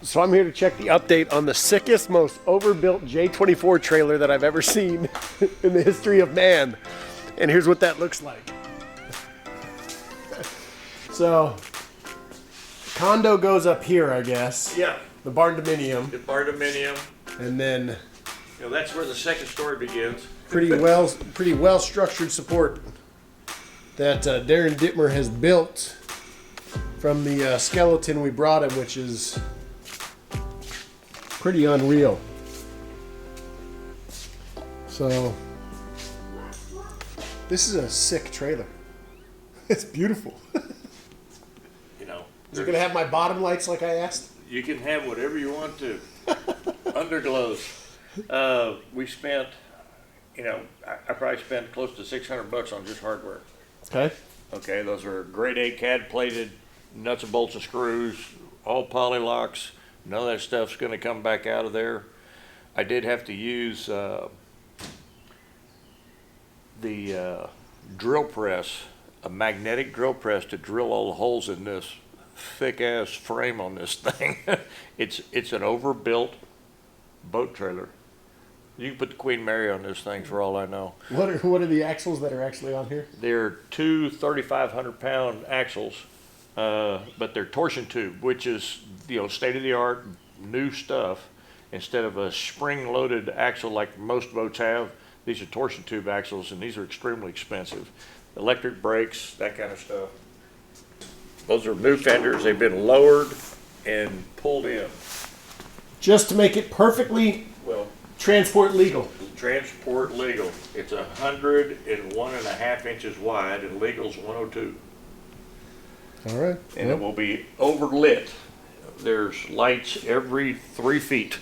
So I'm here to check the update on the sickest, most overbuilt J24 trailer that I've ever seen in the history of man. And here's what that looks like. So, condo goes up here, I guess. Yeah. The barn dominium. The barn dominium. And then That's where the second story begins. pretty well structured support that Darren Dittmer has built from the skeleton we brought him, which is pretty unreal. So this is a sick trailer. It's beautiful. Is it gonna have my bottom lights like I asked? You can have whatever you want to. Underglows. We spent, I probably spent close to $600 on just hardware. Okay. Okay, those are grade A CAD plated nuts and bolts and screws, all poly locks. None of that stuff's going to come back out of there. I did have to use the drill press, a magnetic drill press, to drill all the holes in this thick ass frame on this thing. It's an overbuilt boat trailer. You can put the Queen Mary on this thing for all I know. What are the axles that are actually on here? They're two 3,500-pound axles, but they're torsion tube, which is state-of-the-art new stuff. Instead of a spring-loaded axle like most boats have, these are torsion tube axles, and these are extremely expensive. Electric brakes, that kind of stuff. Those are new fenders. They've been lowered and pulled in. Just to make it perfectly transport legal. Transport legal. It's 101.5 inches wide, and legal's 102. All right. And it will be overlit. There's lights every 3 feet.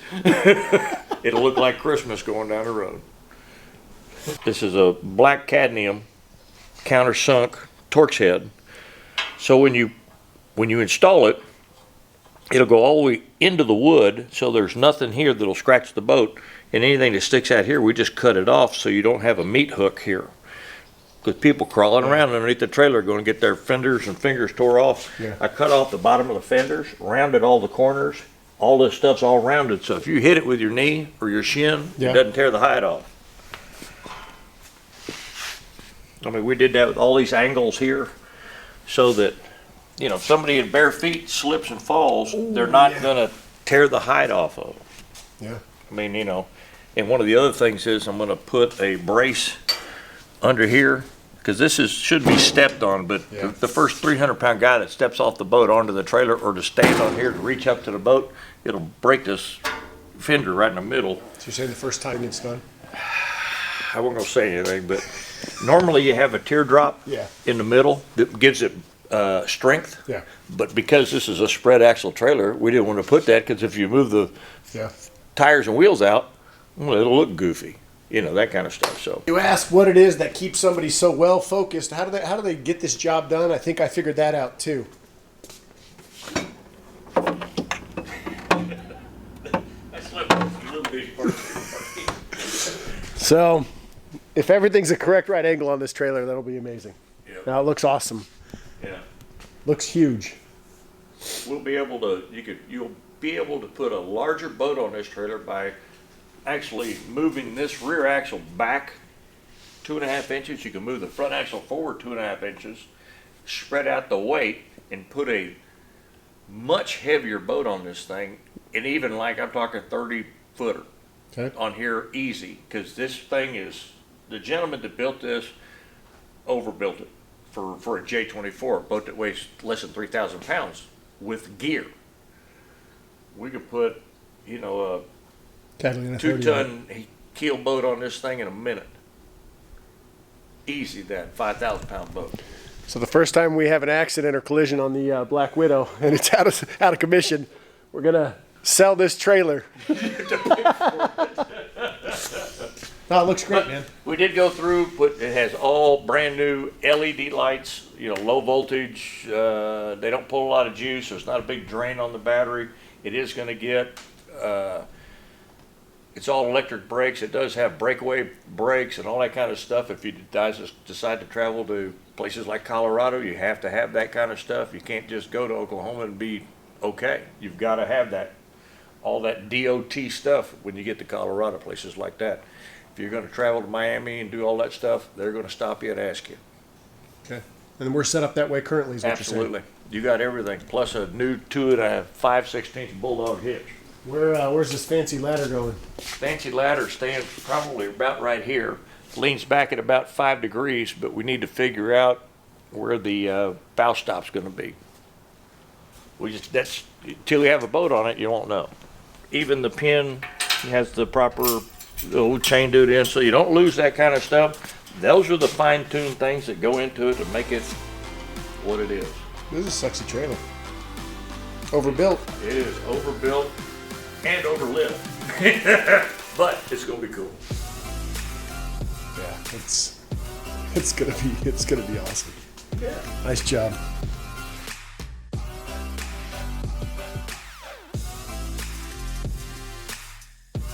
It'll look like Christmas going down the road. This is a black cadmium countersunk Torx head. So when you install it, it'll go all the way into the wood, so there's nothing here that'll scratch the boat. And anything that sticks out here, we just cut it off so you don't have a meat hook here. Because people crawling around underneath the trailer are going to get their fenders and fingers tore off. Yeah. I cut off the bottom of the fenders, rounded all the corners. All this stuff's all rounded, so if you hit it with your knee or your shin, it doesn't tear the hide off. I mean, we did that with all these angles here so that, if somebody in bare feet slips and falls, they're not going to tear the hide off of them. Yeah. I mean, and one of the other things is I'm going to put a brace under here, because this should be stepped on, but the first 300-pound guy that steps off the boat onto the trailer or to stand on here to reach up to the boat, it'll break this fender right in the middle. So you're saying the first time it's done? I wasn't going to say anything, but normally you have a teardrop in the middle that gives it strength. Yeah. But because this is a spread axle trailer, we didn't want to put that, because if you move the tires and wheels out, it'll look goofy. That kind of stuff. So you ask what it is that keeps somebody so well focused. How do they get this job done? I think I figured that out too. So, if everything's the correct right angle on this trailer, that'll be amazing. Yep. Now it looks awesome. Yeah. Looks huge. You'll be able to put a larger boat on this trailer by actually moving this rear axle back 2.5 inches. You can move the front axle forward 2.5 inches, spread out the weight, and put a much heavier boat on this thing. And even I'm talking 30-footer on here easy, because this thing is, the gentleman that built this overbuilt it for a J24, a boat that weighs less than 3,000 pounds with gear. We could put, a 2-ton keel boat on this thing in a minute. Easy, that 5,000-pound boat. So the first time we have an accident or collision on the Black Widow and it's out of commission, we're gonna sell this trailer. No, it looks great, man. We did go through, it has all brand new LED lights, low voltage. They don't pull a lot of juice, so it's not a big drain on the battery. It is going to get, it's all electric brakes. It does have breakaway brakes and all that kind of stuff. If you decide to travel to places like Colorado, you have to have that kind of stuff. You can't just go to Oklahoma and be okay. You've got to have that all that DOT stuff when you get to Colorado, places like that. If you're gonna travel to Miami and do all that stuff, they're gonna stop you and ask you. Okay. And we're set up that way currently, is what you're saying? Absolutely. You got everything, plus a new 2 5/16 Bulldog hitch. Where's this fancy ladder going? Fancy ladder stands probably about right here. Leans back at about 5 degrees, but we need to figure out where the bow stop's gonna be. That's, until you have a boat on it, you won't know. Even the pin has the proper little chain dude in, so you don't lose that kind of stuff. Those are the fine-tuned things that go into it to make it what it is. This is a sexy trailer. Overbuilt. It is overbuilt and overlit, but it's gonna be cool. Yeah, it's gonna be awesome. Yeah. Nice job.